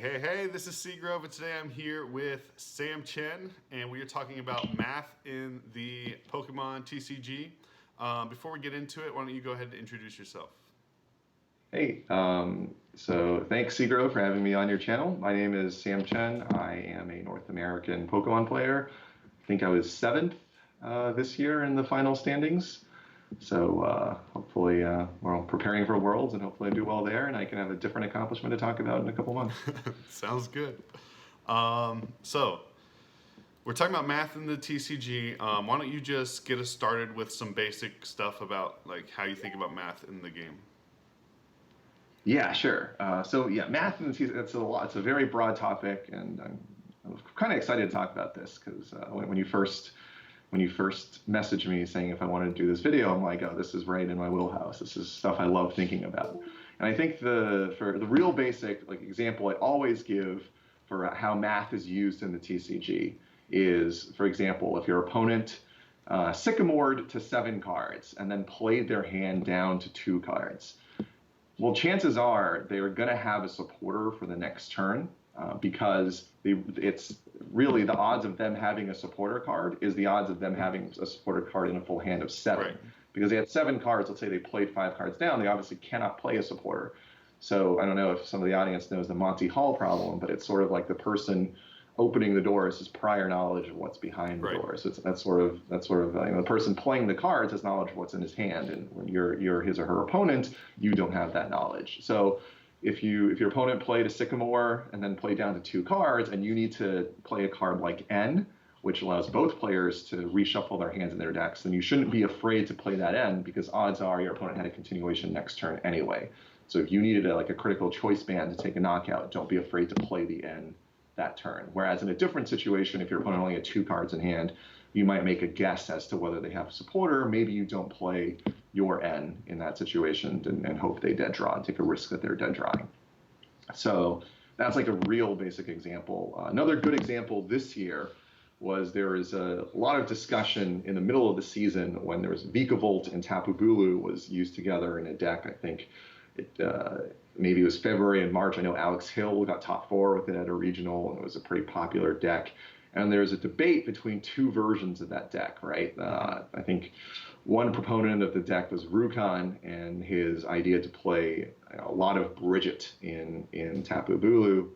Hey, this is Seagrove, and today I'm here with Sam Chen, and we are talking about math in the Pokemon TCG. Before we get into it, why don't you go ahead and introduce yourself? Hey, so thanks, Seagro, for having me on your channel. My name is Sam Chen. I am a North American Pokemon player. I think I was seventh this year in the final standings. So hopefully we're all preparing for Worlds and hopefully I do well there and I can have a different accomplishment to talk about in a couple months. Sounds good. So, we're talking about math in the TCG. Why don't you just get us started with some basic stuff about like how you think about math in the game? Yeah, sure. So math and it's a lot. It's a very broad topic, and I'm kind of excited to talk about this because when you first messaged me saying if I wanted to do this video, I'm like, oh, this is right in my wheelhouse. This is stuff I love thinking about. And I think for the real basic like example I always give for how math is used in the TCG is, for example, if your opponent sycamored to 7 cards and then played their hand down to 2 cards. Well, chances are they're going to have a supporter for the next turn because it's really the odds of them having a supporter card is the odds of them having a supporter card in a full hand of 7. Right. Because they had 7 cards, let's say they played 5 cards down, they obviously cannot play a supporter. So I don't know if some of the audience knows the Monty Hall problem, but it's sort of like the person opening the doors has prior knowledge of what's behind the Right. door. So it's that's sort of the person playing the cards has knowledge of what's in his hand, and when you're his or her opponent, you don't have that knowledge. So if your opponent played a Sycamore and then played down to 2 cards, and you need to play a card like N, which allows both players to reshuffle their hands in their decks, then you shouldn't be afraid to play that N because odds are your opponent had a continuation next turn anyway. So if you needed a critical choice band to take a knockout, don't be afraid to play the N that turn. Whereas in a different situation, if your opponent only had 2 cards in hand, you might make a guess as to whether they have a supporter. Maybe you don't play your N in that situation and hope they dead draw and take a risk that they're dead drawing. So that's like a real basic example. Another good example this year was there was a lot of discussion in the middle of the season when there was Vikavolt and Tapu Bulu was used together in a deck. I think maybe it was February and March. I know Alex Hill got top 4 with it at a regional, and it was a pretty popular deck. And there's a debate between 2 versions of that deck, right? I think one proponent of the deck was Rukon, and his idea to play a lot of Bridget in Tapu Bulu.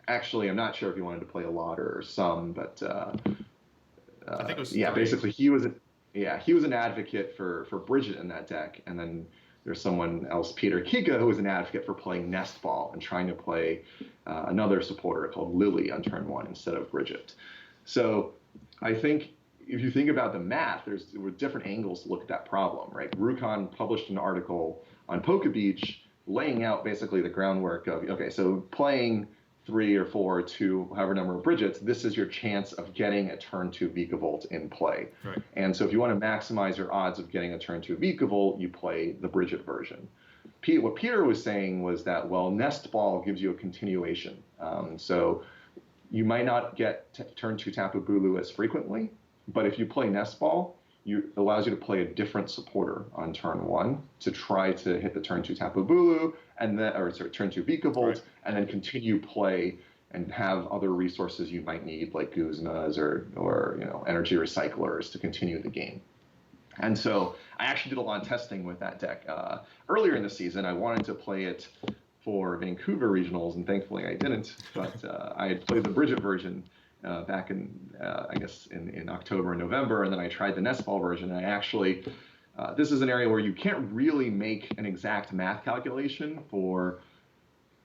Actually, I'm not sure if he wanted to play a lot or some, but I think it was yeah, 3. basically he was an advocate for Bridget in that deck, and then there's someone else, Peter Kika, who is an advocate for playing Nest Ball and trying to play another supporter called Lily on turn 1 instead of Bridget. So I think if you think about the math, there were different angles to look at that problem, right? Rukon published an article on PokeBeach laying out basically the groundwork of, okay, so playing 3 or 4 or 2, however number of Bridgets, this is your chance of getting a turn 2 Vikavolt in play. Right. And so if you want to maximize your odds of getting a turn 2 Vikavolt, you play the Bridget version. What Peter was saying was that, well, Nest Ball gives you a continuation. So you might not get turn 2 Tapu Bulu as frequently, but if you play Nest Ball, it allows you to play a different supporter on turn 1 to try to hit the turn 2 Tapu Bulu, and then, or sorry, turn 2 Vikavolt, right, and then continue play and have other resources you might need, like Guzmas or energy recyclers to continue the game. And so I actually did a lot of testing with that deck. Earlier in the season, I wanted to play it for Vancouver regionals, and thankfully I didn't, but I had played the Bridget version back in, I guess, in October and November, and then I tried the Nest Ball version, and I actually, this is an area where you can't really make an exact math calculation for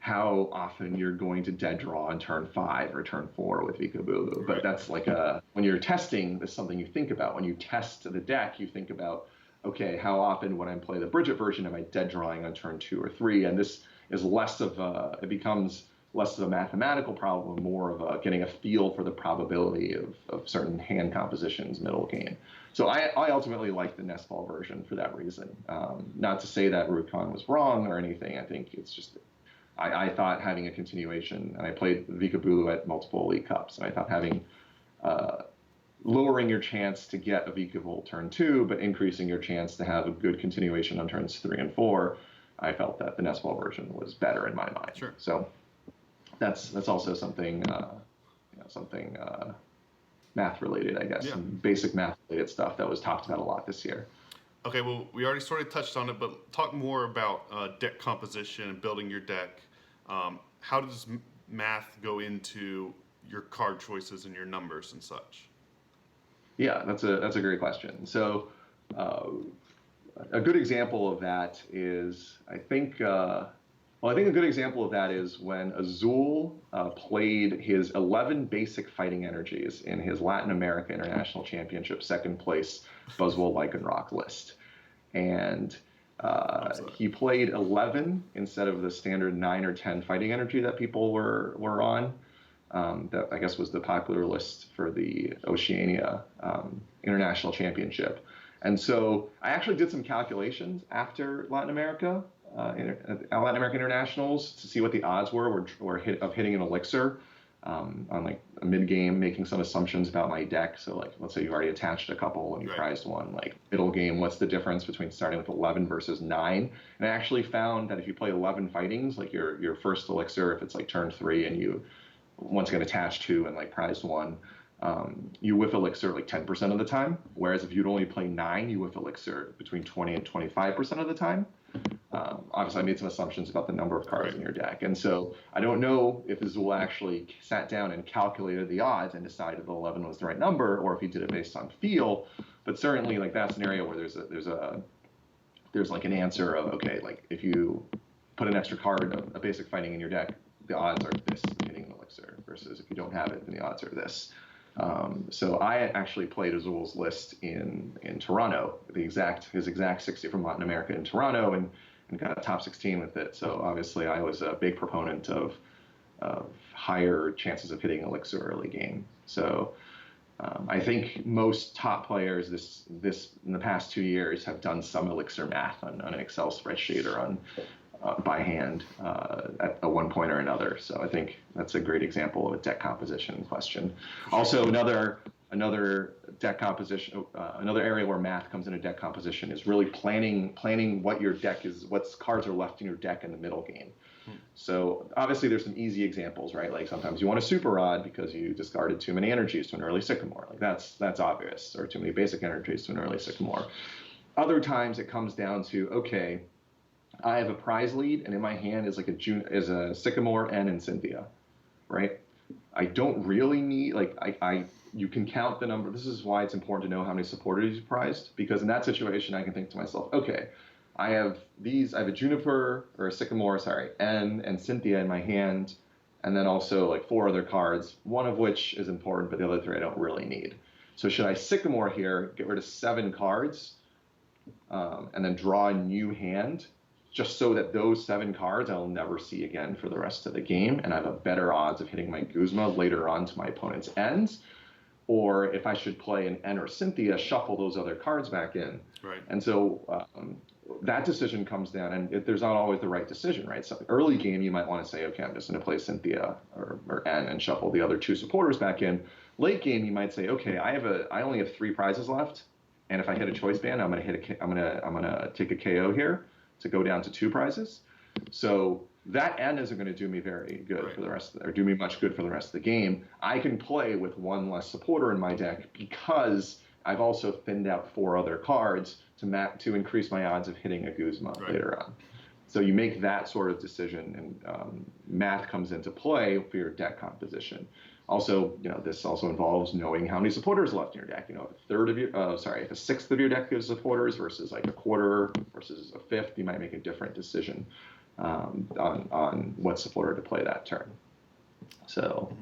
how often you're going to dead draw on turn 5 or turn 4 with Vikabulu. Right. But that's like when you're testing, that's something you think about. When you test the deck, you think about, okay, how often when I play the Bridget version am I dead drawing on turn 2 or 3? And this is less of it becomes less of a mathematical problem, more of getting a feel for the probability of certain hand compositions middle game. So I ultimately like the Nest Ball version for that reason. Not to say that Rukon was wrong or anything. I think it's just, I thought having a continuation, and I played Vikabulu at multiple Elite Cups, and I thought having, lowering your chance to get a Vikavolt turn 2, but increasing your chance to have a good continuation on turns 3 and 4, I felt that the Nest Ball version was better in my mind. Sure. So that's also something something math related, I guess, Yeah. some basic math related stuff that was talked about a lot this year. Okay, well, we already sort of touched on it, but talk more about deck composition and building your deck. How does math go into your card choices and your numbers and such? Yeah, that's a great question. So, a good example of that is, I think a good example of that is when Azul played his 11 basic fighting energies in his Latin America International Championship second place Buzzwole Lycanroc list. And he played 11 instead of the standard 9 or 10 fighting energy that people were on. That I guess was the popular list for the Oceania International Championship. And so I actually did some calculations after Latin American Internationals to see what the odds of hitting an elixir on like a mid game, making some assumptions about my deck. So like, let's say you've already attached a couple and you prized one. Like middle game, what's the difference between starting with 11 versus 9? And I actually found that if you play 11 fightings, like your first elixir, if it's like turn 3 and you once again attached 2 and like prized 1. You whiff elixir like 10% of the time, whereas if you'd only play 9, you whiff elixir between 20 and 25% of the time. Obviously, I made some assumptions about the number of cards in your deck, and so I don't know if Azul actually sat down and calculated the odds and decided that 11 was the right number, or if he did it based on feel. But certainly, like that's an area where there's like an answer of okay, like if you put an extra card, a basic fighting in your deck, the odds are this hitting an elixir, versus if you don't have it, then the odds are this. So I actually played Azul's list in Toronto, his exact 60 from Latin America in Toronto, and got a top 16 with it. So obviously I was a big proponent of higher chances of hitting elixir early game. So I think most top players this in the past 2 years have done some elixir math on an Excel spreadsheet or on by hand at one point or another. So I think that's a great example of a deck composition question. Also, another deck composition, another area where math comes into deck composition is really planning what your deck is, what cards are left in your deck in the middle game. So obviously there's some easy examples, right? Like sometimes you want a super rod because you discarded too many energies to an early sycamore. Like that's obvious, or too many basic energies to an early sycamore. Other times it comes down to, okay, I have a prize lead, and in my hand is like a Sycamore and Cynthia, right? I don't really need you can count the number. This is why it's important to know how many supporters you prized, because in that situation I can think to myself, okay, I have a Juniper or a Sycamore, N and Cynthia in my hand, and then also like 4 other cards, one of which is important, but the other 3 I don't really need. So should I Sycamore here, get rid of 7 cards, and then draw a new hand, just so that those 7 cards I'll never see again for the rest of the game, and I have a better odds of hitting my Guzma later on to my opponent's ends? Or if I should play an N or Cynthia, shuffle those other cards back in. Right. And so that decision comes down, and there's not always the right decision, right? So early game, you might want to say, okay, I'm just going to play Cynthia or N and shuffle the other 2 supporters back in. Late game, you might say, okay, I only have 3 prizes left, and if I hit a choice band, I'm gonna take a KO here to go down to 2 prizes. So that N isn't going to do me very good for the rest or do me much good for the rest of the game. I can play with 1 less supporter in my deck because I've also thinned out 4 other cards to increase my odds of hitting a Guzma later on. So you make that sort of decision, and math comes into play for your deck composition. Also, this also involves knowing how many supporters are left in your deck. If a sixth of your deck is supporters versus like a quarter versus a fifth, you might make a different decision on what supporter to play that turn. So,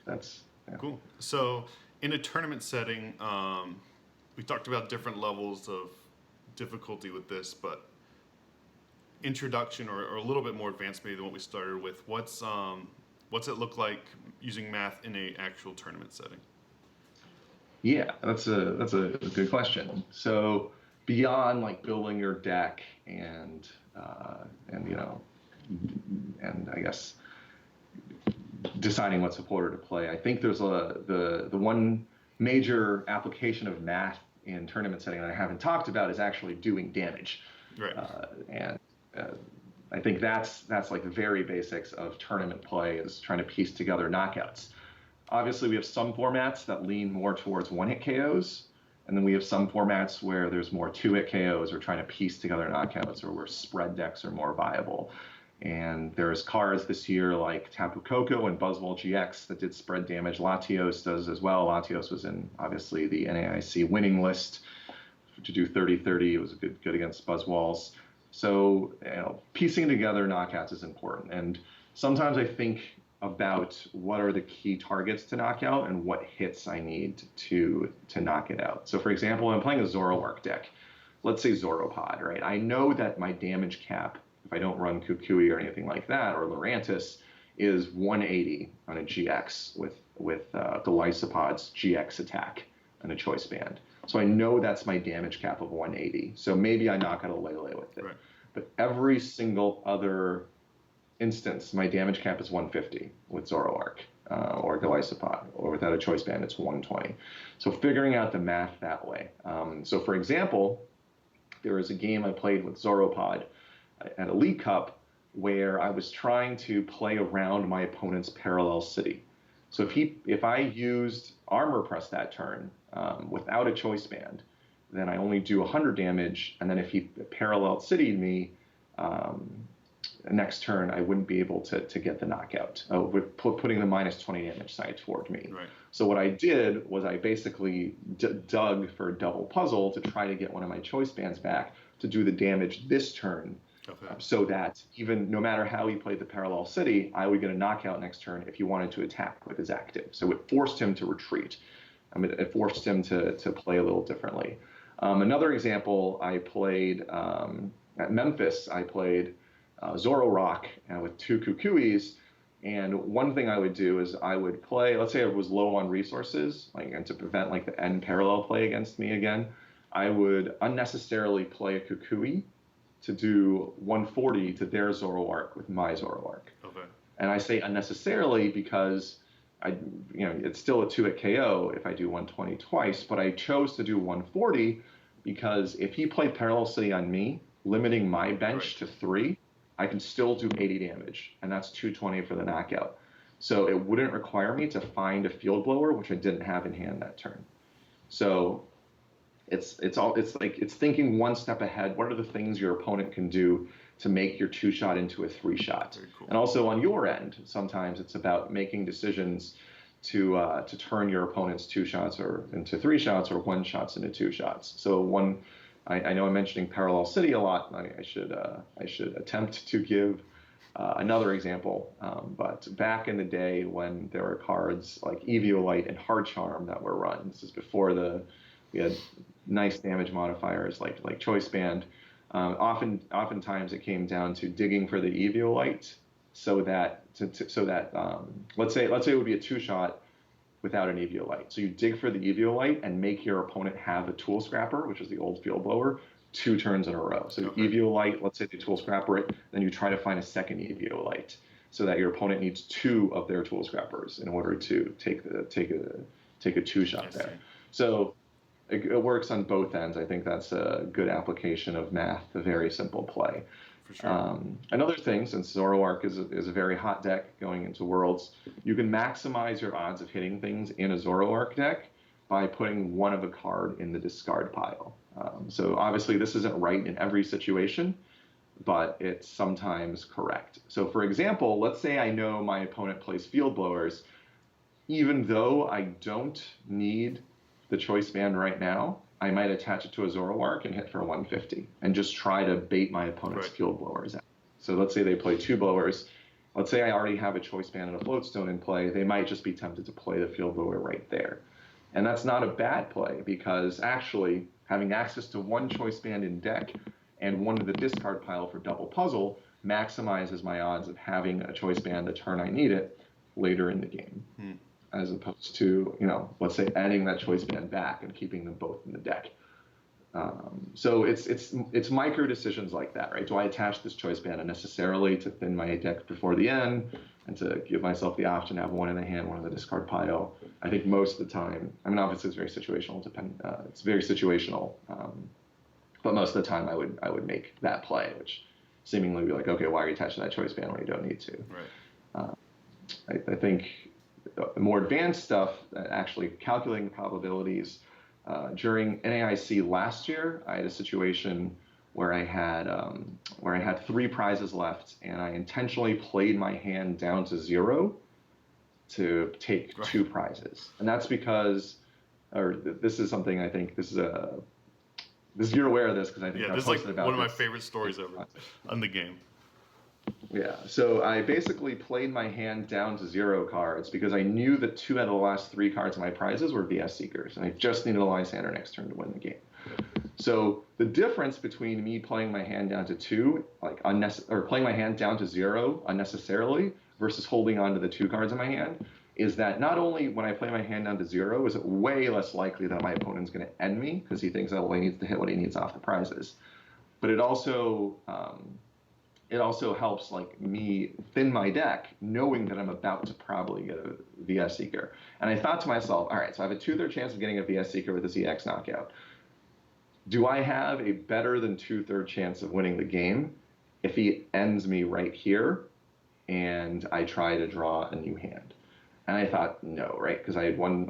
that's cool. So, in a tournament setting, we talked about different levels of difficulty with this, but introduction or a little bit more advanced maybe than what we started with. What's it look like using math in a actual tournament setting? Yeah, that's a good question. So beyond like building your deck and I guess deciding what supporter to play, I think there's the one major application of math in tournament setting that I haven't talked about is actually doing damage. Right. I think that's like the very basics of tournament play, is trying to piece together knockouts. Obviously, we have some formats that lean more towards one-hit KOs, and then we have some formats where there's more two-hit KOs, or trying to piece together knockouts, or where spread decks are more viable. And there's cards this year like Tapu Koko and Buzzwole GX that did spread damage. Latios does as well. Latios was in, obviously, the NAIC winning list to do 30-30. It was good against Buzzwalls. So, piecing together knockouts is important. And sometimes I think about what are the key targets to knock out and what hits I need to knock it out. So, for example, I'm playing a Zoroark deck. Let's say Zoropod, right? I know that my damage cap, if I don't run Kukui or anything like that, or Lurantis, is 180 on a GX with the Lysopod's GX attack and a choice band. So I know that's my damage cap of 180. So maybe I knock out a Lele with it. Right. But every single other instance, my damage cap is 150 with Zoroark or Golisopod, or without a choice band, it's 120. So figuring out the math that way. So for example, there was a game I played with Zoropod at a League Cup where I was trying to play around my opponent's parallel city. So if I used Armor Press that turn without a choice band, then I only do 100 damage, and then if he parallel city'd me, next turn I wouldn't be able to get the knockout, with putting the minus 20 damage side toward me. Right. So what I did was I basically dug for a double puzzle to try to get one of my choice bands back to do the damage this turn. Okay. So that even no matter how he played the parallel city, I would get a knockout next turn if he wanted to attack with his active. So it forced him to retreat. It forced him to play a little differently. Another example, I played at Memphis. I played Zoroark with two Kukuis, and one thing I would do is I would play. Let's say I was low on resources, and to prevent like the end parallel play against me again, I would unnecessarily play a Kukui to do 140 to their Zoroark with my Zoroark. Okay. And I say unnecessarily because it's still a 2-hit KO if I do 120 twice, but I chose to do 140 because if he played Parallel City on me, limiting my bench to 3, I can still do 80 damage, and that's 220 for the knockout. So it wouldn't require me to find a Field Blower, which I didn't have in hand that turn. So it's thinking one step ahead. What are the things your opponent can do to make your 2-shot into a 3-shot? Cool. And also on your end, sometimes it's about making decisions to turn your opponent's 2-shots or into 3-shots, or 1-shots into 2-shots. So I know I'm mentioning Parallel City a lot. I should attempt to give another example. But back in the day when there were cards like Eviolite and Hard Charm that were run, this is before we had nice damage modifiers like Choice Band. Oftentimes it came down to digging for the Eviolite, so that let's say it would be a 2-shot without an Eviolite. So you dig for the Eviolite and make your opponent have a Tool Scrapper, which is the old Field Blower, 2 turns in a row. So Okay. Eviolite, let's say they Tool Scrapper it, then you try to find a second Eviolite, so that your opponent needs 2 of their Tool Scrappers in order to take a 2-shot there. So it works on both ends. I think that's a good application of math, a very simple play. For sure. Another thing, since Zoroark is a very hot deck going into Worlds, you can maximize your odds of hitting things in a Zoroark deck by putting one of a card in the discard pile. So obviously this isn't right in every situation, but it's sometimes correct. So for example, let's say I know my opponent plays Field Blowers. Even though I don't need the choice band right now, I might attach it to a Zoroark and hit for 150 and just try to bait my opponent's Field Blowers out. So let's say they play 2 blowers. Let's say I already have a choice band and a floatstone in play. They might just be tempted to play the Field Blower right there. And that's not a bad play, because actually having access to one choice band in deck and one to the discard pile for double puzzle maximizes my odds of having a choice band the turn I need it later in the game. As opposed to, let's say adding that choice band back and keeping them both in the deck. So it's micro decisions like that, right? Do I attach this choice band unnecessarily to thin my deck before the end and to give myself the option to have one in the hand, one in the discard pile? I think most of the time, obviously it's very situational. It's very situational, but most of the time I would make that play, which seemingly be like, okay, why are you touching that choice band when you don't need to? Right. I think the more advanced stuff, actually calculating probabilities. During NAIC last year, I had a situation where I had 3 prizes left, and I intentionally played my hand down to 0 to take 2 prizes, and that's because, or this is something I think you're aware of this because I think I this is posted like about one of my this. favorite stories ever on the game. Yeah, so I basically played my hand down to 0 cards because I knew that 2 out of the last 3 cards of my prizes were VS Seekers, and I just needed a Lysander next turn to win the game. So the difference between me playing my hand down to 2, or playing my hand down to 0 unnecessarily, versus holding on to the 2 cards in my hand, is that not only when I play my hand down to 0 is it way less likely that my opponent's going to end me because he thinks that he needs to hit what he needs off the prizes, but it also helps like me thin my deck, knowing that I'm about to probably get a VS Seeker. And I thought to myself, all right, so I have a 2/3 chance of getting a VS Seeker with this EX knockout. Do I have a better than 2/3 chance of winning the game if he ends me right here and I try to draw a new hand? And I thought, no, right? Because I had one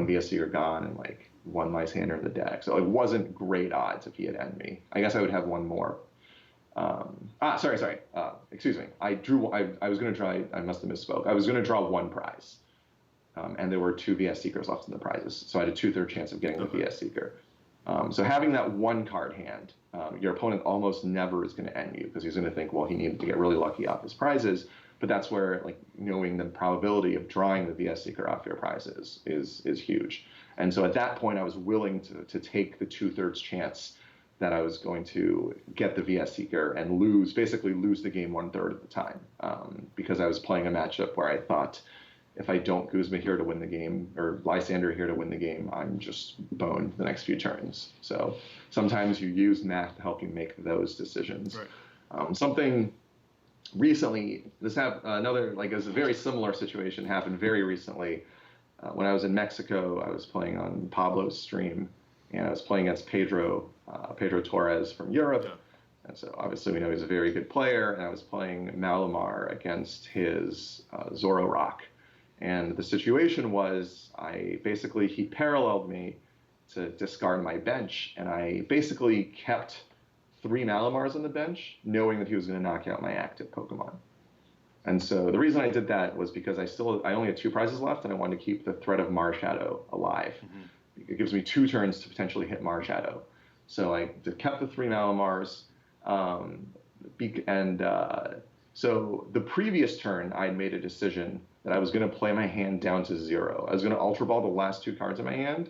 VS Seeker gone and like one Lysander in the deck. So it wasn't great odds if he had end me. I guess I would have one more. Excuse me. I was going to try, I must have misspoke. I was going to draw 1 prize. And there were 2 VS Seekers left in the prizes. So I had a 2/3 chance of getting the VS Seeker. So having that 1 card hand, your opponent almost never is going to end you because he's going to think, well, he needed to get really lucky off his prizes. But that's where like knowing the probability of drawing the VS Seeker off your prizes is huge. And so at that point, I was willing to take the 2/3 chance that I was going to get the VS Seeker and basically lose the game 1/3 of the time, because I was playing a matchup where I thought, if I don't Guzma here to win the game, or Lysander here to win the game, I'm just boned the next few turns. So sometimes you use math to help you make those decisions. Right. Something recently, a very similar situation happened very recently. When I was in Mexico, I was playing on Pablo's stream, and I was playing against Pedro Torres from Europe. Yeah. And so obviously we know he's a very good player, and I was playing Malamar against his Zoroark. And the situation was, he paralleled me to discard my bench, and I basically kept 3 Malamars on the bench, knowing that he was going to knock out my active Pokemon. And so the reason I did that was because I only had 2 prizes left, and I wanted to keep the threat of Marshadow alive. Mm-hmm. It gives me 2 turns to potentially hit Marshadow. So I kept the 3 Malamars, so the previous turn, I had made a decision that I was going to play my hand down to 0. I was going to Ultra Ball the last 2 cards in my hand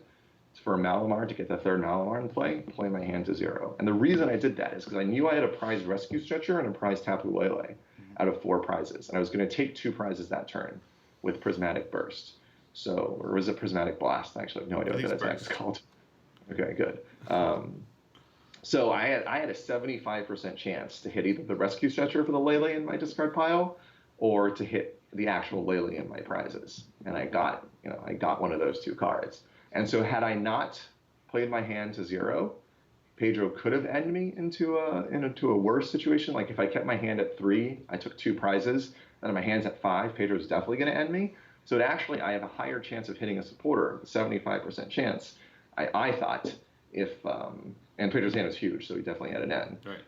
for a Malamar to get the 3rd Malamar in play my hand to 0. And the reason I did that is because I knew I had a prize Rescue Stretcher and a prize Tapu Lele out of 4 prizes. And I was going to take 2 prizes that turn with Prismatic Burst. Or was it Prismatic Blast? I actually have no idea what that attack is called. Okay, good. So I had a 75% chance to hit either the Rescue Stretcher for the Lele in my discard pile, or to hit the actual Lele in my prizes. And I got one of those 2 cards. And so had I not played my hand to 0, Pedro could have ended me into a worse situation. Like if I kept my hand at 3, I took 2 prizes, and my hand's at 5, Pedro's definitely going to end me. So I have a higher chance of hitting a supporter, 75% chance. I thought and Pedro's hand was huge, so he definitely had an end. Right.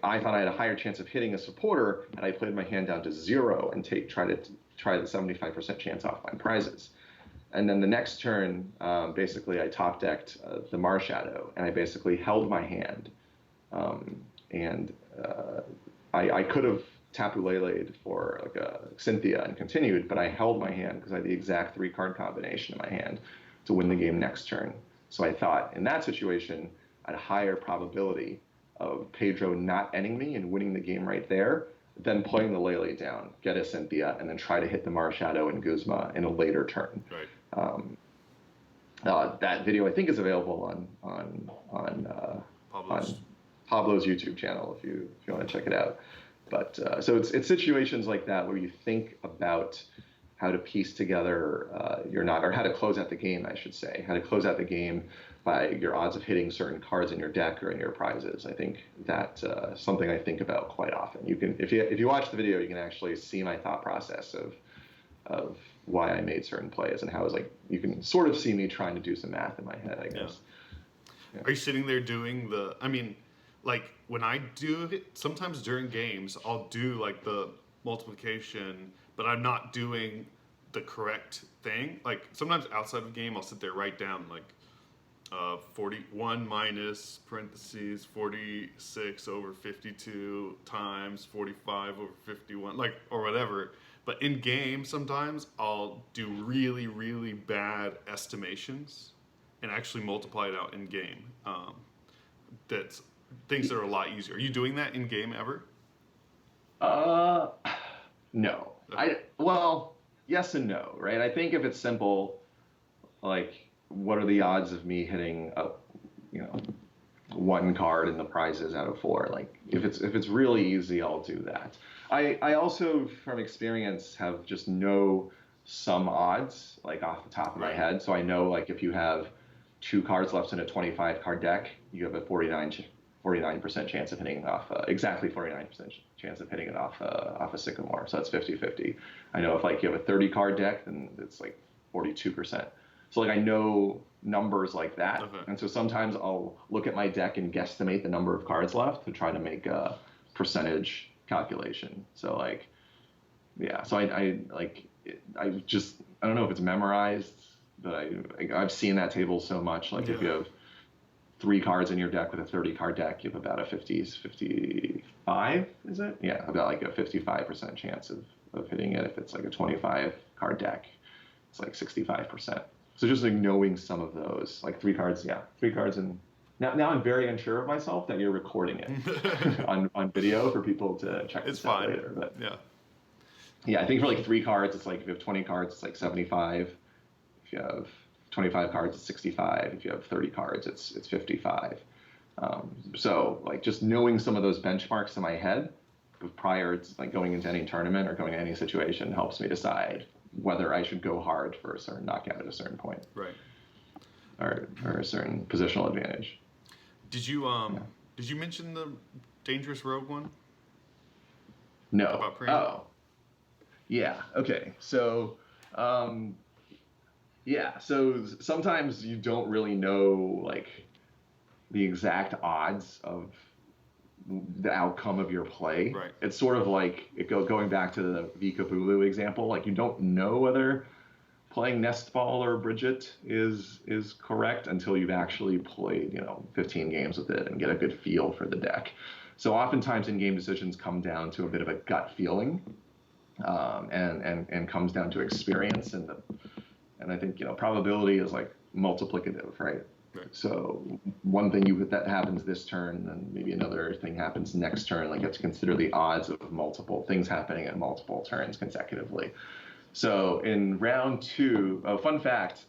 I thought I had a higher chance of hitting a supporter had I played my hand down to 0 and try the 75% chance off my prizes. And then the next turn, basically I top decked the Marshadow, and I basically held my hand. I could have Tapu Lele'd for like a Cynthia and continued, but I held my hand because I had the exact 3-card combination in my hand to win the game next turn. So I thought in that situation, I had a higher probability of Pedro not ending me and winning the game right there than playing the Lele down, get a Cynthia, and then try to hit the Marshadow and Guzma in a later turn. Right. That video I think is available on Pablo's YouTube channel if you want to check it out. But so it's situations like that where you think about how to piece together your not, or how to close out the game, I should say, how to close out the game by your odds of hitting certain cards in your deck or in your prizes. I think that's something I think about quite often. You can, if you watch the video, you can actually see my thought process of why I made certain plays and how it's like, you can sort of see me trying to do some math in my head, I guess. Yeah. Are you sitting there doing like when I do it, sometimes during games, I'll do like the multiplication, but I'm not doing the correct thing. Like sometimes outside of the game, I'll sit there, write down like 41 minus parentheses 46 over 52 times 45 over 51, like, or whatever. But in game, sometimes I'll do really, really bad estimations and actually multiply it out in game. That's things that are a lot easier. Are you doing that in game ever? No. Okay. Well, yes and no, right? I think if it's simple, like, what are the odds of me hitting one card in the prizes out of 4? Like, if it's really easy, I'll do that. I also, from experience, have just know some odds, like off the top of my head. So I know, like, if you have 2 cards left in a 25 card deck, you have a 49% chance of hitting off, exactly 49% chance of hitting it off a Sycamore. So that's 50-50. I know if like you have a 30 card deck, then it's like 42%. So like I know numbers like that. Okay. And so sometimes I'll look at my deck and guesstimate the number of cards left to try to make a percentage calculation. So like, yeah, so I don't know if it's memorized, but I've seen that table so much. Like if you have 3 cards in your deck with a 30 card deck, you have about a 55, is it? Yeah, about like a 55% chance of hitting it. If it's like a 25 card deck, it's like 65%. So just like knowing some of those, like 3 cards, and now I'm very unsure of myself that you're recording it on video for people to check this out later. But yeah, I think for like 3 cards, it's like if you have 20 cards, it's like 75. If you have 25 cards, it's 65. If you have 30 cards, it's 55. So like just knowing some of those benchmarks in my head prior to like going into any tournament or going into any situation helps me decide whether I should go hard for a certain knockout at a certain point, right, or a certain positional advantage. Did you mention the dangerous rogue one? No. About Pram? Oh, yeah. Okay. So, so sometimes you don't really know like the exact odds of the outcome of your play. Right. It's sort of like going back to the Vika Bulu example. Like you don't know whether playing Nest Ball or Bridget is correct until you've actually played 15 games with it and get a good feel for the deck. So oftentimes in-game decisions come down to a bit of a gut feeling, and comes down to experience and I think probability is like multiplicative, right? Right. So one thing that happens this turn, then maybe another thing happens next turn. Like you have to consider the odds of multiple things happening at multiple turns consecutively. So in round 2, fun fact,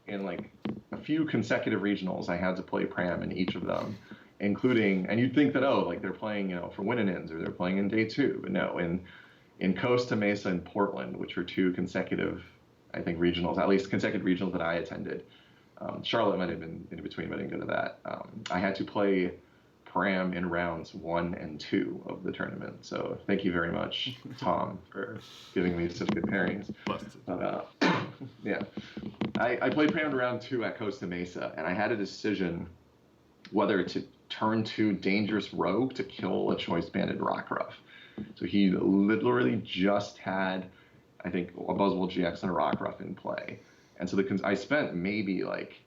in like a few consecutive regionals, I had to play Pram in each of them, including, and you'd think that, like they're playing, for win-and-ins or they're playing in day 2, but no, in Costa Mesa and Portland, which were 2 consecutive, I think, regionals, at least consecutive regionals that I attended. Charlotte might have been in between, but I didn't go to that. I had to play Pram in rounds 1 and 2 of the tournament. So thank you very much, Tom, for giving me such good pairings. But, yeah, I played Pram in round 2 at Costa Mesa, and I had a decision whether to turn 2 Dangerous Rogue to kill a Choice Banded Rockruff. So he literally just had, I think, a Buzzwole GX and a Rockruff in play. And so I spent maybe like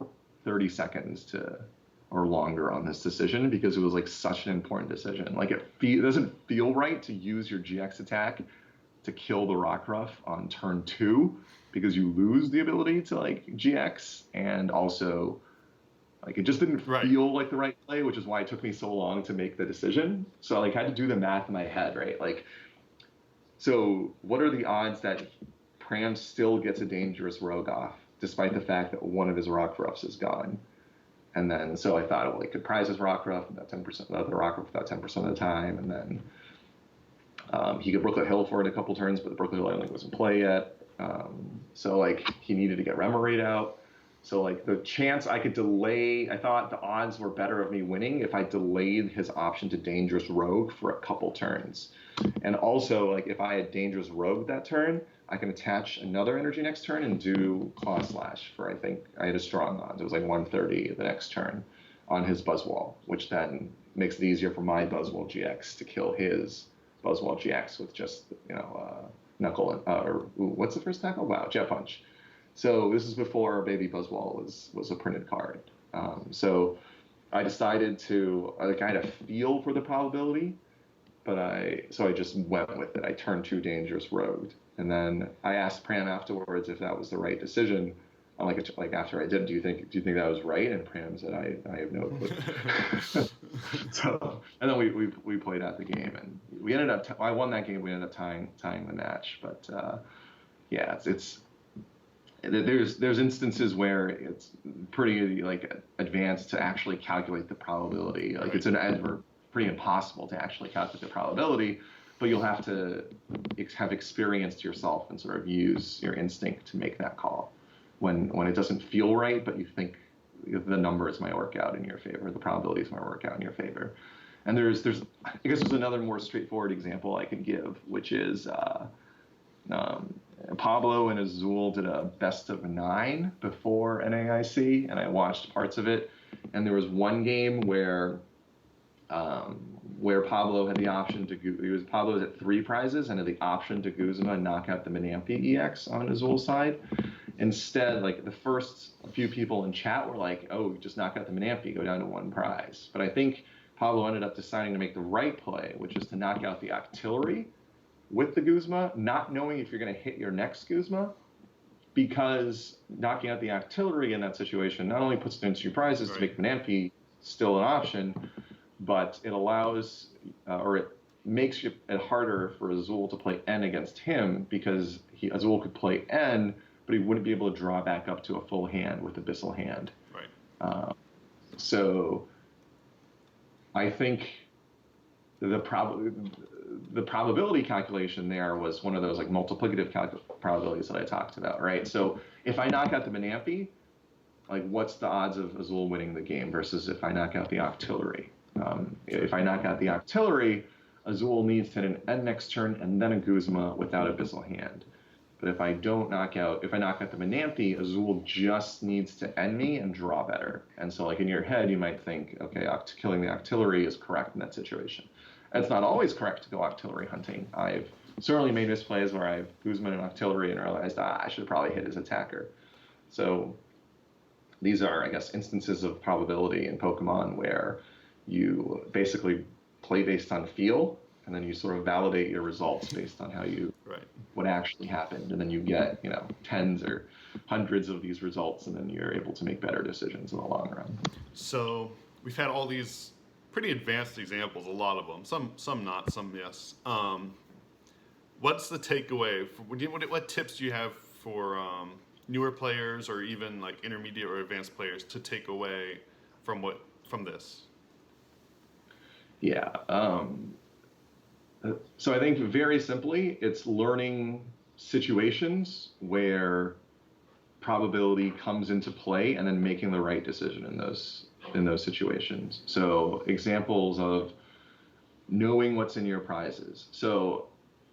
30 seconds or longer on this decision because it was like such an important decision. Like it doesn't feel right to use your GX attack to kill the Rockruff on turn 2 because you lose the ability to like GX, and also like it just didn't feel like the right play, which is why it took me so long to make the decision. So I like had to do the math in my head, right? Like, so what are the odds that Pram still gets a Dangerous Rogue off, despite the fact that one of his Rockruffs is gone? And then, so I thought, well, he could prize his Rockruff about 10%, the Rockruff about 10% of the time, and then he could Brooklet Hill for it a couple turns, but the Brooklet Hill I don't think was in play yet. So like he needed to get Remoraid out. So like the chance I could delay, I thought the odds were better of me winning if I delayed his option to Dangerous Rogue for a couple turns. And also like if I had Dangerous Rogue that turn, I can attach another energy next turn and do Claw Slash for, I think I had a strong odds. It was like 130 the next turn on his Buzzwole, which then makes it easier for my Buzzwole GX to kill his Buzzwole GX with just, Knuckle, what's the first tackle? Wow, Jet Punch. So this is before Baby Buzzwole was a printed card. So I decided to, like, I had a feel for the probability, but I just went with it. I turned 2 Dangerous Rogued. And then I asked Pram afterwards if that was the right decision. I'm like after I did, do you think that was right? And Pram said, I have no clue. So, and then we played out the game, and we ended up, I won that game. We ended up tying the match. But yeah, there's instances where it's pretty like advanced to actually calculate the probability. Like it's pretty impossible to actually calculate the probability, but you'll have to have experienced yourself and sort of use your instinct to make that call when it doesn't feel right, but you think the numbers might work out in your favor, the probabilities might work out in your favor. And there's I guess there's another more straightforward example I can give, which is Pablo and Azul did a best of 9 before NAIC, and I watched parts of it. And there was one game where Pablo had the option to Pablo was at 3 prizes and had the option to Guzma and knock out the Menampi EX on Azul's side. Instead, like the first few people in chat were like, "Oh, just knock out the Menampi, go down to 1 prize." But I think Pablo ended up deciding to make the right play, which is to knock out the Octillery with the Guzma, not knowing if you're going to hit your next Guzma, because knocking out the Octillery in that situation not only puts it into 2 prizes to make Menampi still an option, but it allows or it makes it harder for Azul to play N against him, because Azul could play N, but he wouldn't be able to draw back up to a full hand with Abyssal Hand. Right. So I think the probability calculation there was one of those like multiplicative probabilities that I talked about, right? So if I knock out the Menampi, like what's the odds of Azul winning the game versus if I knock out the Octillery? If I knock out the Octillery, Azul needs to hit an N next turn and then a Guzma without Abyssal Hand. But if I knock out the Menampi, Azul just needs to end me and draw better. And so like in your head, you might think, okay, killing the Octillery is correct in that situation. It's not always correct to go Octillery hunting. I've certainly made misplays where I've Guzman and Octillery and realized, I should probably hit his attacker. So these are, I guess, instances of probability in Pokemon where you basically play based on feel, and then you sort of validate your results based on what actually happened, and then you get tens or hundreds of these results, and then you're able to make better decisions in the long run. So we've had all these pretty advanced examples, a lot of them, some not, some yes. What's the takeaway? What tips do you have for newer players or even like intermediate or advanced players to take away from this? Yeah. So I think very simply, it's learning situations where probability comes into play and then making the right decision in those situations. So examples of knowing what's in your prizes. So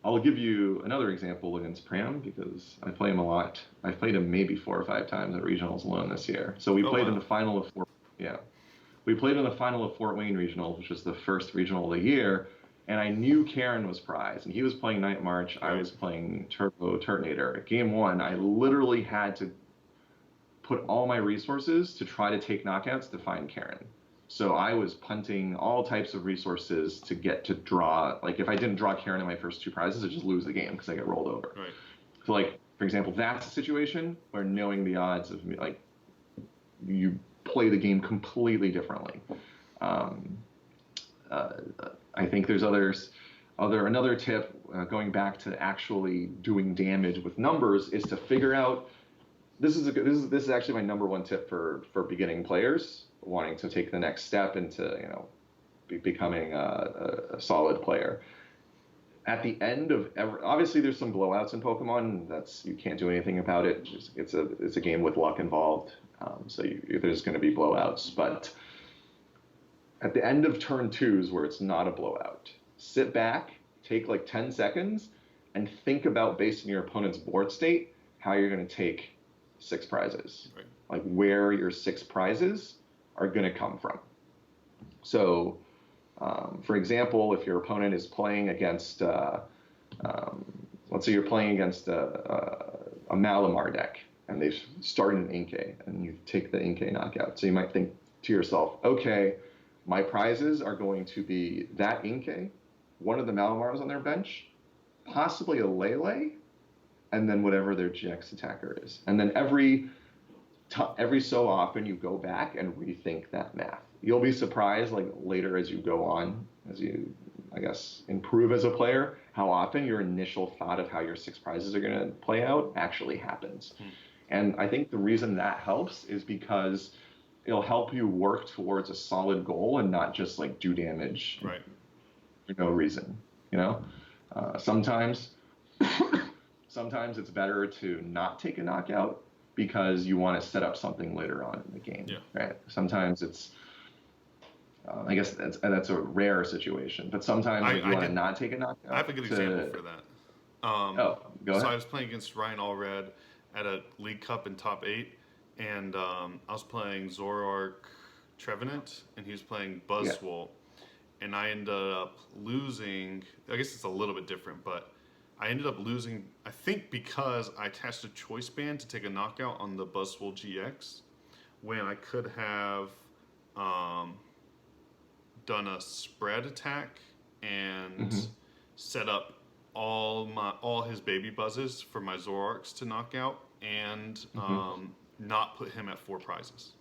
I'll give you another example against Pram because I play him a lot. I played him maybe 4 or 5 times at regionals alone this year. So we played in the final of We played in the final of Fort Wayne Regional, which was the first regional of the year, and I knew Karen was prize, and he was playing Night March, I was playing Turbo Turtonator. At game 1, I literally had to put all my resources to try to take knockouts to find Karen. So I was punting all types of resources to get to draw. Like, if I didn't draw Karen in my first 2 prizes, I'd just lose the game because I get rolled over. Right. So, like, for example, that's a situation where knowing the odds of, like, you play the game completely differently. I think there's another tip going back to actually doing damage with numbers is to figure out. This is actually my number 1 tip for beginning players wanting to take the next step into becoming a solid player. at the end of obviously there's some blowouts in Pokemon. You can't do anything about it. It's a game with luck involved. There's going to be blowouts, but at the end of turn twos where it's not a blowout, sit back, take like 10 seconds, and think about, based on your opponent's board state, how you're going to take 6 prizes. Right. Like where your 6 prizes are going to come from. So, for example, if your opponent is playing against, let's say you're playing against a Malamar deck, and they've started an Inkay, and you take the Inkay knockout. So you might think to yourself, okay, my prizes are going to be that Inkay, one of the Malamars on their bench, possibly a Lele, and then whatever their GX attacker is. And then every so often you go back and rethink that math. You'll be surprised, like later as you go on, as you, I guess, improve as a player, how often your initial thought of how your 6 prizes are going to play out actually happens. And I think the reason that helps is because it'll help you work towards a solid goal and not just like do damage right. for no reason. Sometimes it's better to not take a knockout because you want to set up something later on in the game. Yeah. Right. Sometimes it's, I guess that's a rare situation, but sometimes you want to not take a knockout. I have a good example for that. Go ahead. So I was playing against Ryan Allred at a League Cup in top 8, and I was playing Zoroark Trevenant, and he was playing Buzzwole, and I ended up losing. I guess it's a little bit different, but I ended up losing, I think, because I attached a choice band to take a knockout on the Buzzwole GX, when I could have done a spread attack and set up all his baby buzzes for my Zoroarks to knock out, and not put him at 4 prizes.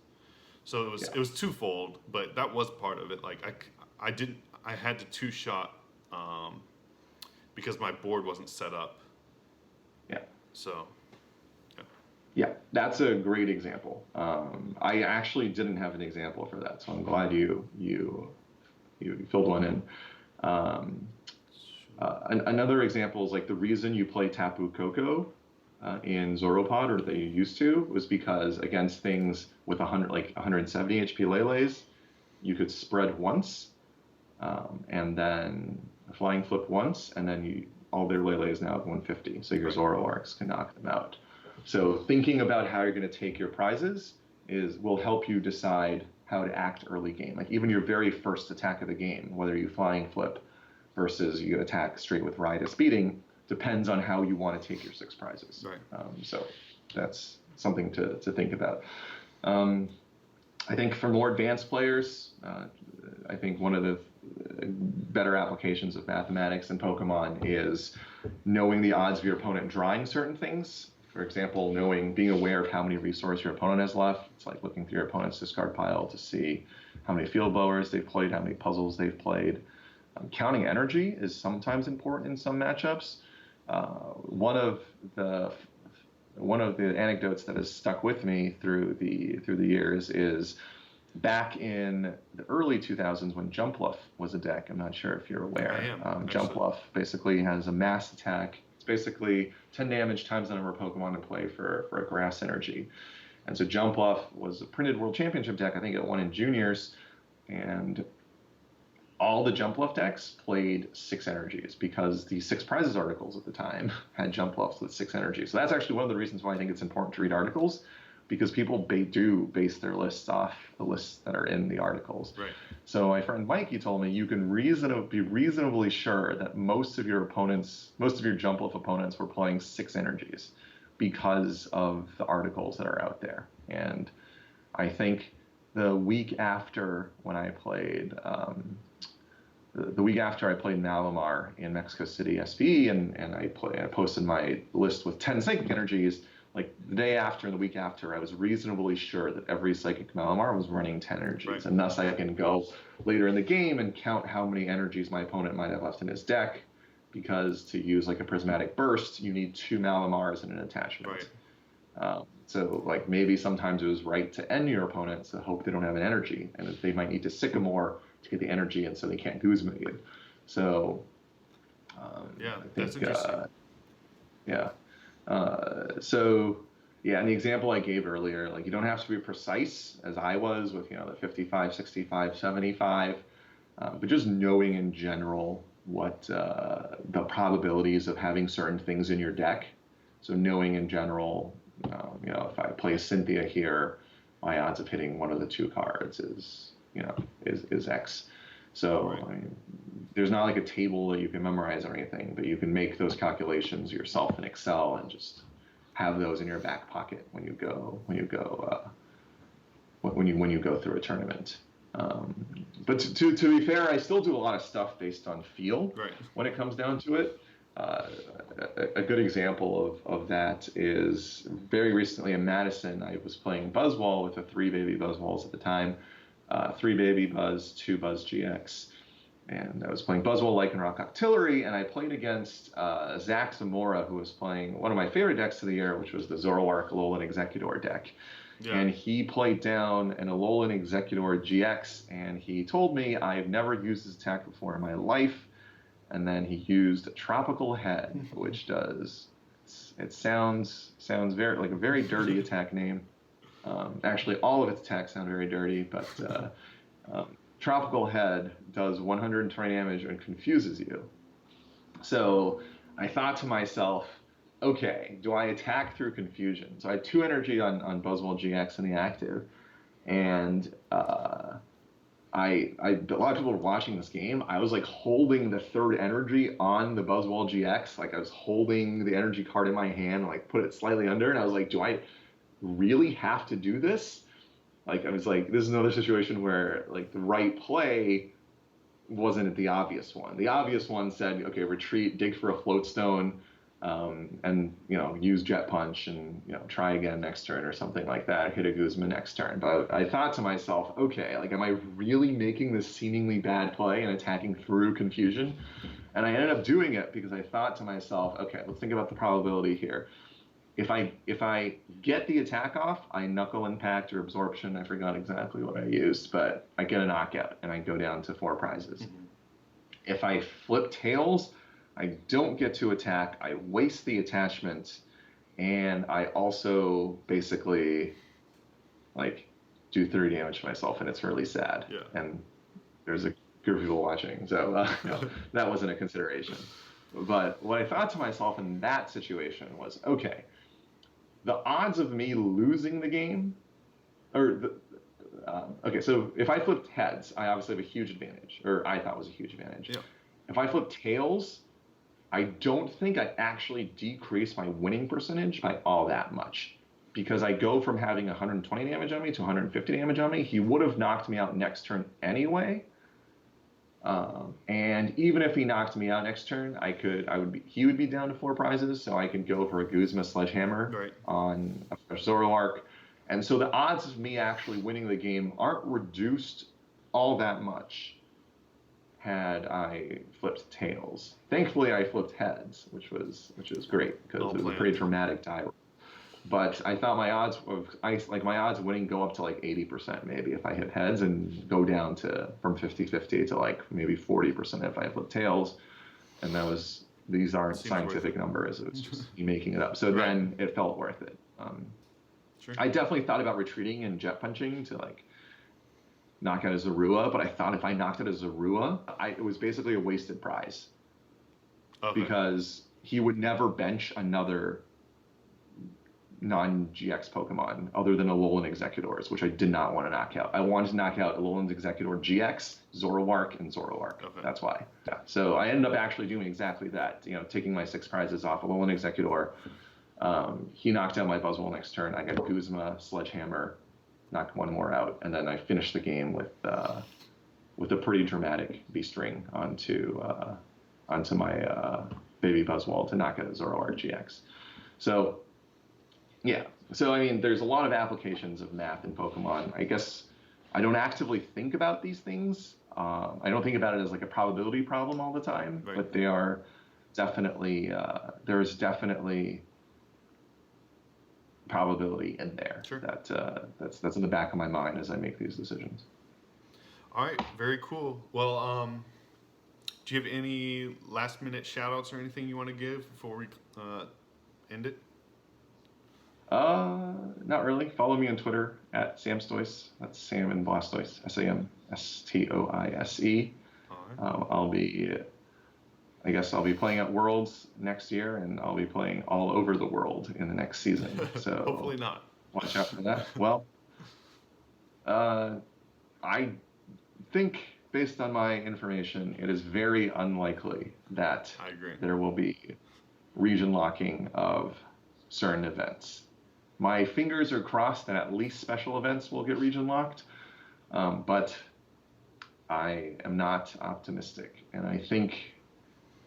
So it was twofold, but that was part of it. Like I had to 2-shot because my board wasn't set up. Yeah. So. Yeah, that's a great example. I actually didn't have an example for that, so I'm glad you filled one in. Another example is like the reason you play Tapu Koko in Zoropod, or they used to, was because against things with 170 HP Lele's, you could spread once, and then flying flip once, and then all their Lele's now have 150, so your Zoroarks can knock them out. So thinking about how you're going to take your prizes will help you decide how to act early game. Like even your very first attack of the game, whether you flying flip versus you attack straight with Ride Speeding, depends on how you want to take your 6 prizes. Right. So that's something to think about. I think for more advanced players, I think one of the better applications of mathematics in Pokemon is knowing the odds of your opponent drawing certain things. For example, being aware of how many resources your opponent has left. It's like looking through your opponent's discard pile to see how many field blowers they've played, how many puzzles they've played. Counting energy is sometimes important in some matchups. One of the anecdotes that has stuck with me through the years is back in the early 2000s when Jumpluff was a deck. I'm not sure if you're aware. I am. Jumpluff basically has a mass attack. It's basically 10 damage times the number of Pokemon in play for a grass energy. And so Jumpluff was a printed World Championship deck. I think it won in juniors. And all the Jumpluff decks played 6 energies because the 6 prizes articles at the time had Jumpluffs with 6 energies. So that's actually one of the reasons why I think it's important to read articles, because people do base their lists off the lists that are in the articles. Right. So my friend Mikey told me you can be reasonably sure that most of your Jumpluff opponents were playing 6 energies because of the articles that are out there. And I think the week after when I played Malamar in Mexico City SVE, and I posted my list with 10 psychic energies. Like the day after and the week after, I was reasonably sure that every psychic Malamar was running 10 energies, right. And thus I can go later in the game and count how many energies my opponent might have left in his deck, because to use like a prismatic burst, you need 2 Malamars and an attachment. Right. So like maybe sometimes it was right to end your opponent to hope they don't have an energy, and that they might need to Sycamore to get the energy, and so they can't Guzma. So Yeah, I that's think, interesting. yeah. So, yeah, and the example I gave earlier, like you don't have to be precise as I was with, the 55, 65, 75, but just knowing in general what the probabilities of having certain things in your deck. So knowing in general, if I play Cynthia here, my odds of hitting one of the two cards is X. So Right. I mean, there's not like a table that you can memorize or anything, but you can make those calculations yourself in Excel and just have those in your back pocket when you go through a tournament. But to be fair, I still do a lot of stuff based on feel Right. when it comes down to it. Uh, a good example of that is very recently in Madison, I was playing Buzzwall with the 3 baby Buzzwalls at the time, 3 baby Buzz, 2 Buzz GX. And I was playing Buzzwole Lycanroc Octillery, and I played against Zach Zamora, who was playing one of my favorite decks of the year, which was the Zoroark Alolan Executor deck. Yeah. And he played down an Alolan Executor GX, and he told me I've never used this attack before in my life. And then he used Tropical Head, which sounds very like a very dirty attack name. Actually, all of its attacks sound very dirty, but Tropical Head does 120 damage and confuses you. So I thought to myself, okay, do I attack through confusion? So I had 2 energy on Buzzwole GX in the active, and a lot of people were watching this game. I was like holding the 3rd energy on the Buzzwole GX, like I was holding the energy card in my hand, and like put it slightly under, and I was like, do I really have to do this? Like I was like, this is another situation where like the right play wasn't the obvious one. The obvious one said, okay, retreat, dig for a float stone, and use Jet Punch and try again next turn or something like that. Hit a Guzma next turn. But I thought to myself, okay, like am I really making this seemingly bad play and attacking through confusion? And I ended up doing it because I thought to myself, okay, let's think about the probability here. If I get the attack off, I knuckle impact or absorption. I forgot exactly what I used, but I get a knockout and I go down to 4 prizes. Mm-hmm. If I flip tails, I don't get to attack. I waste the attachment, and I also basically like do 30 damage to myself, and it's really sad. Yeah. And there's a group of people watching, so that wasn't a consideration. But what I thought to myself in that situation was, okay, the odds of me losing the game, okay, so if I flipped heads, I obviously have a huge advantage, or I thought was a huge advantage. Yeah. If I flip tails, I don't think I actually decrease my winning percentage by all that much, because I go from having 120 damage on me to 150 damage on me. He would have knocked me out next turn anyway. And even if he knocked me out next turn, he would be down to 4 prizes, so I could go for a Guzma Sledgehammer Right. on a Zoroark. And so the odds of me actually winning the game aren't reduced all that much had I flipped tails. Thankfully, I flipped heads, which was great because it was a pretty dramatic tie. But I thought my odds of winning go up to like 80% maybe if I hit heads, and go down to from 50-50 to like maybe 40% if I flip tails. And these aren't scientific numbers. It was just me making it up. So Right. Then it felt worth it. Sure. I definitely thought about retreating and jet punching to like knock out a Zorua, but I thought if I knocked out a Zorua, it was basically a wasted prize. Okay. Because he would never bench another non-GX Pokemon other than Alolan Executors, which I did not want to knock out. I wanted to knock out Alolan Executor GX, Zoroark, and Zoroark. Okay. That's why. Yeah. So I ended up actually doing exactly that, taking my 6 prizes off Alolan Executor. He knocked out my Buzzwole next turn. I got Guzma, Sledgehammer, knocked 1 more out, and then I finished the game with a pretty dramatic Beast Ring onto my baby Buzzwole to knock out Zoroark GX. So, yeah. So, I mean, there's a lot of applications of math in Pokemon. I guess I don't actively think about these things. I don't think about it as like a probability problem all the time, Right. but they are definitely, there's definitely probability in there. Sure. That's in the back of my mind as I make these decisions. All right, very cool. Well, Do you have any last minute shout outs or anything you want to give before we end it? Not really. Follow me on Twitter at Samstoise. That's Sam and Blastoise. SAMSTOISE. All right. I guess I'll be playing at Worlds next year, and I'll be playing all over the world in the next season. So Hopefully not. watch out for that. Well, I think based on my information, it is very unlikely that I agree. there will be region locking of certain events. My fingers are crossed that at least special events will get region locked, but I am not optimistic. And I think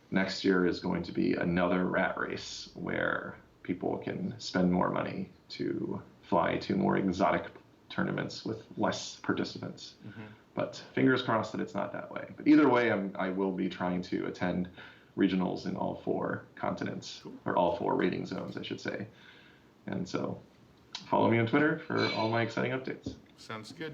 next year is going to be another rat race where people can spend more money to fly to more exotic tournaments with less participants. Mm-hmm. But fingers crossed that it's not that way. But either way, I will be trying to attend regionals in all 4 continents, or all 4 rating zones, I should say. And so follow me on Twitter for all my exciting updates. Sounds good.